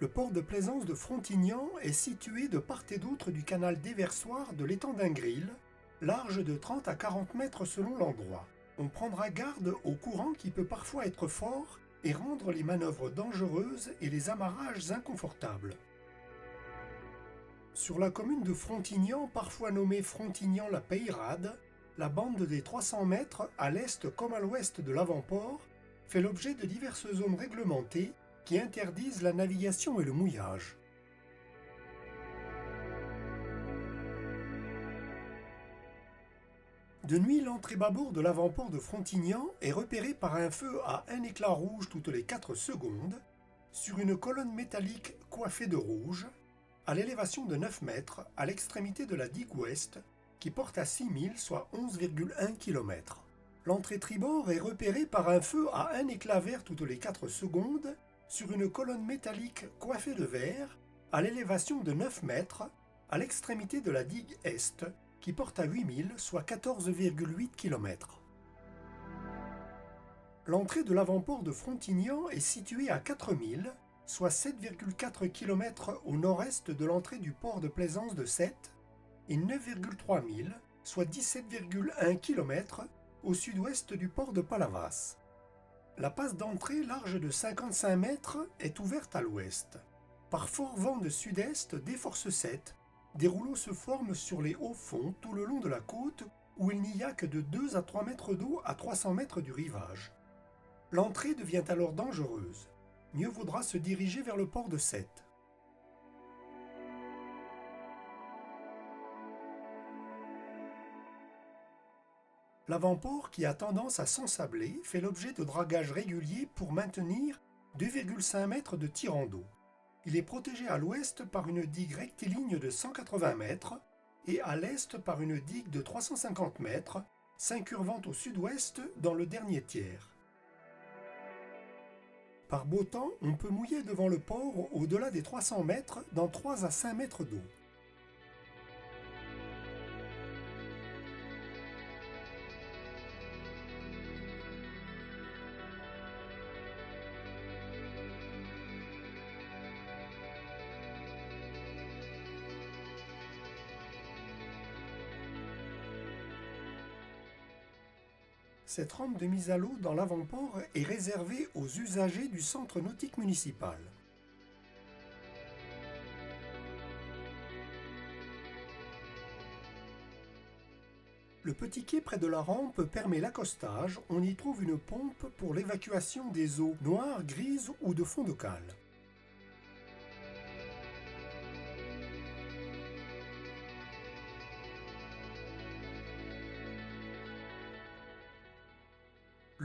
Le port de plaisance de Frontignan est situé de part et d'autre du canal déversoir de l'étang d'Ingril, large de 30 à 40 mètres selon l'endroit. On prendra garde au courant qui peut parfois être fort et rendre les manœuvres dangereuses et les amarrages inconfortables. Sur la commune de Frontignan, parfois nommée Frontignan-la-Peyrade, la bande des 300 mètres, à l'est comme à l'ouest de l'avant-port, fait l'objet de diverses zones réglementées qui interdisent la navigation et le mouillage. De nuit, l'entrée bâbord de l'avant-port de Frontignan est repérée par un feu à un éclat rouge toutes les 4 secondes, sur une colonne métallique coiffée de rouge, à l'élévation de 9 mètres, à l'extrémité de la digue ouest, qui porte à 6000, soit 11,1 km. L'entrée tribord est repérée par un feu à un éclat vert toutes les 4 secondes, sur une colonne métallique coiffée de vert, à l'élévation de 9 mètres, à l'extrémité de la digue est, qui porte à 8000, soit 14,8 km. L'entrée de l'avant-port de Frontignan est située à 4000, soit 7,4 km au nord-est de l'entrée du port de plaisance de Sète, et 9,3 milles, soit 17,1 km au sud-ouest du port de Palavas. La passe d'entrée large de 55 mètres est ouverte à l'ouest. Par fort vent de sud-est des forces 7, des rouleaux se forment sur les hauts fonds tout le long de la côte où il n'y a que de 2 à 3 mètres d'eau à 300 mètres du rivage. L'entrée devient alors dangereuse. Mieux vaudra se diriger vers le port de Sète. L'avant-port, qui a tendance à s'ensabler, fait l'objet de dragages réguliers pour maintenir 2,5 mètres de tirant d'eau. Il est protégé à l'ouest par une digue rectiligne de 180 mètres et à l'est par une digue de 350 mètres, s'incurvant au sud-ouest dans le dernier tiers. Par beau temps, on peut mouiller devant le port au-delà des 300 mètres dans 3 à 5 mètres d'eau. Cette rampe de mise à l'eau dans l'avant-port est réservée aux usagers du centre nautique municipal. Le petit quai près de la rampe permet l'accostage. On y trouve une pompe pour l'évacuation des eaux noires, grises ou de fond de cale.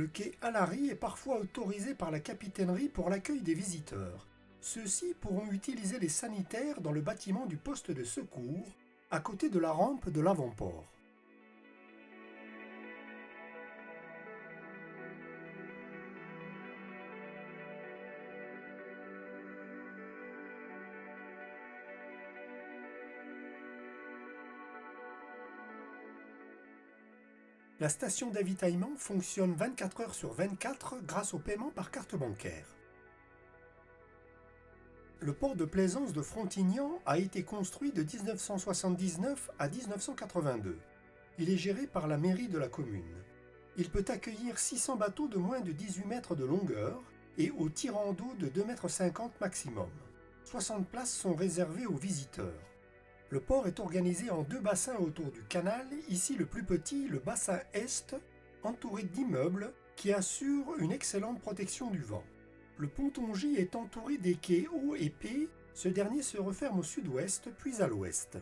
Le quai Alary est parfois autorisé par la capitainerie pour l'accueil des visiteurs. Ceux-ci pourront utiliser les sanitaires dans le bâtiment du poste de secours, à côté de la rampe de l'avant-port. La station d'avitaillement fonctionne 24 heures sur 24 grâce au paiement par carte bancaire. Le port de plaisance de Frontignan a été construit de 1979 à 1982. Il est géré par la mairie de la commune. Il peut accueillir 600 bateaux de moins de 18 mètres de longueur et au tirant d'eau de 2,50 m maximum. 60 places sont réservées aux visiteurs. Le port est organisé en 2 bassins autour du canal, ici le plus petit, le bassin Est, entouré d'immeubles qui assurent une excellente protection du vent. Le ponton-J est entouré des quais hauts et épais, ce dernier se referme au sud-ouest puis à l'ouest.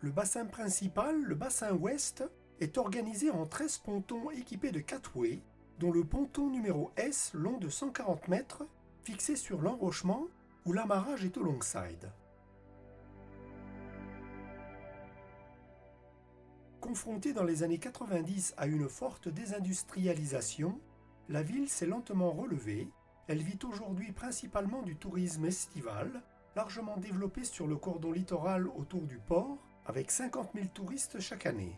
Le bassin principal, le bassin ouest, est organisé en 13 pontons équipés de catway, dont le ponton numéro S long de 140 mètres, fixé sur l'enrochement où l'amarrage est au longside. Confrontée dans les années 90 à une forte désindustrialisation, la ville s'est lentement relevée, Elle vit aujourd'hui principalement du tourisme estival, largement développé sur le cordon littoral autour du port, avec 50 000 touristes chaque année.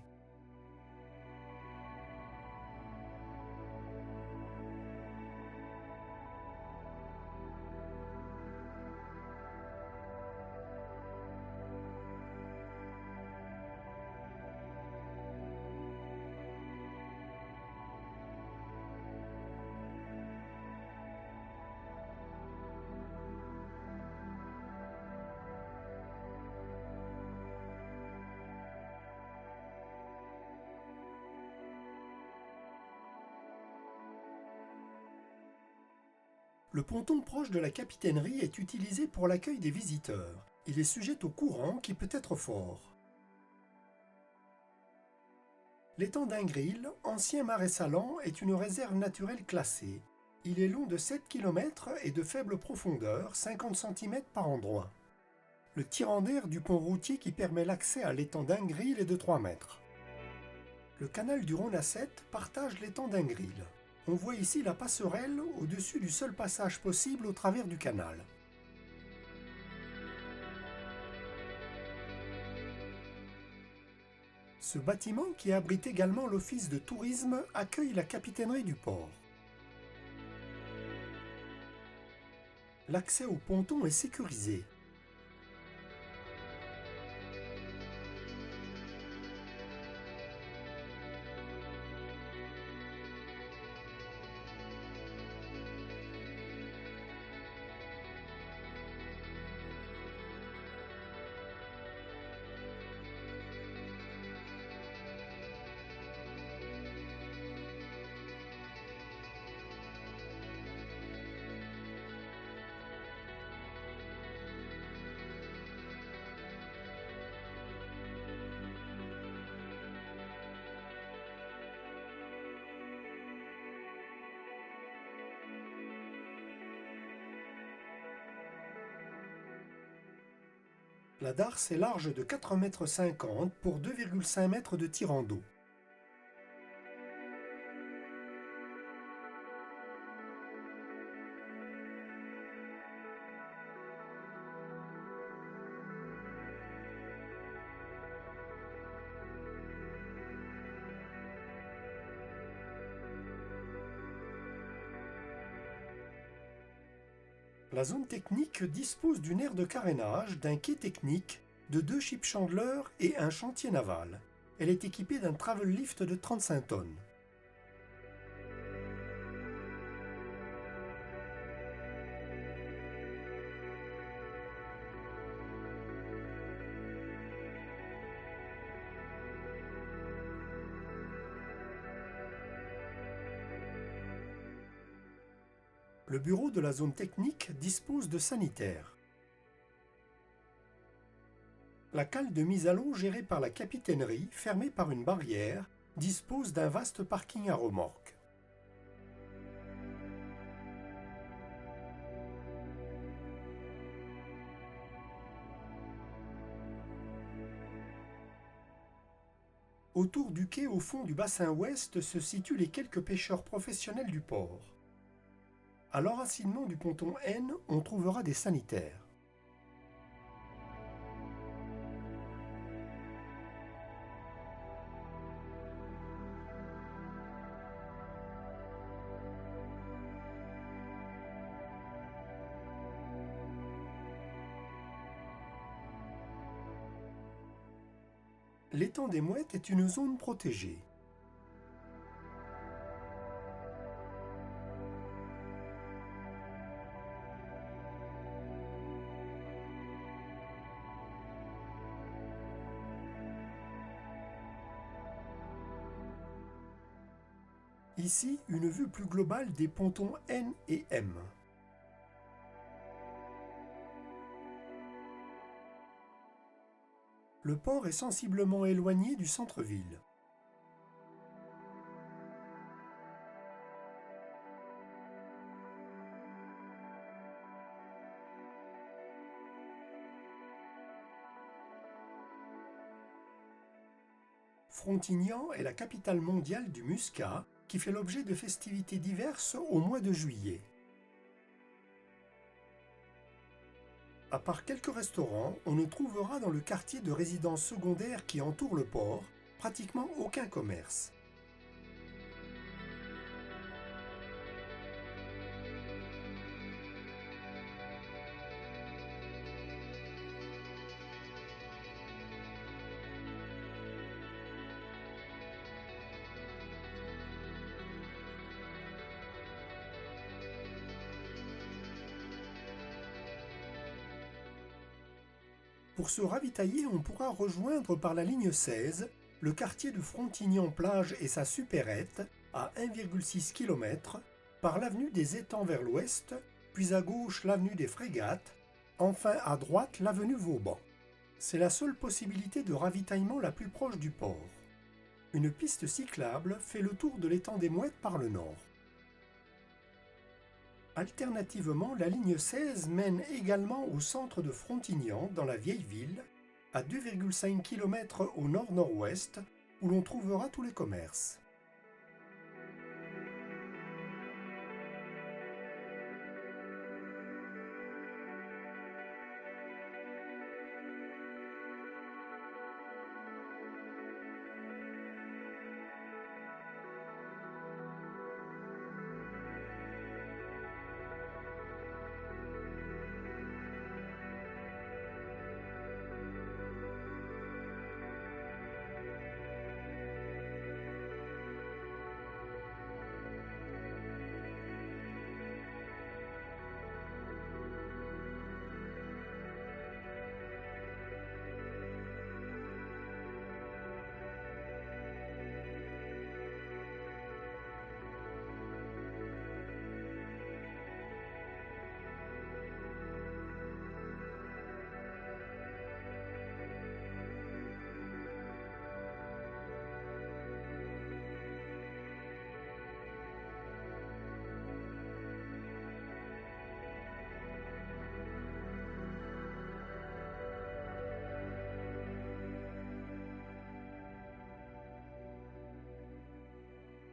Le ponton proche de la capitainerie est utilisé pour l'accueil des visiteurs. Il est sujet au courant qui peut être fort. L'étang d'Ingril, ancien marais salant, est une réserve naturelle classée. Il est long de 7 km et de faible profondeur, 50 cm par endroit. Le tirant d'air du pont routier qui permet l'accès à l'étang d'Ingril est de 3 mètres. Le canal du Rhône à 7 partage l'étang d'Ingril. On voit ici la passerelle au-dessus du seul passage possible au travers du canal. Ce bâtiment, qui abrite également l'office de tourisme, accueille la capitainerie du port. L'accès au ponton est sécurisé. La darse est large de 4,50 m pour 2,5 m de tirant d'eau. La zone technique dispose d'une aire de carénage, d'un quai technique, de 2 ship chandlers et un chantier naval. Elle est équipée d'un travel lift de 35 tonnes. Le bureau de la zone technique dispose de sanitaires. La cale de mise à l'eau gérée par la capitainerie, fermée par une barrière, dispose d'un vaste parking à remorque. Autour du quai au fond du bassin ouest se situent les quelques pêcheurs professionnels du port. À l'enracinement du ponton N, on trouvera des sanitaires. L'étang des Mouettes est une zone protégée. Ici, une vue plus globale des pontons N et M. Le port est sensiblement éloigné du centre-ville. Frontignan est la capitale mondiale du muscat, qui fait l'objet de festivités diverses au mois de juillet. À part quelques restaurants, on ne trouvera dans le quartier de résidences secondaires qui entoure le port pratiquement aucun commerce. Pour se ravitailler, on pourra rejoindre par la ligne 16 le quartier de Frontignan-Plage et sa supérette à 1,6 km, par l'avenue des Étangs vers l'ouest, puis à gauche l'avenue des Frégates, enfin à droite l'avenue Vauban. C'est la seule possibilité de ravitaillement la plus proche du port. Une piste cyclable fait le tour de l'étang des Mouettes par le nord. Alternativement, la ligne 16 mène également au centre de Frontignan, dans la vieille ville, à 2,5 km au nord-nord-ouest, où l'on trouvera tous les commerces.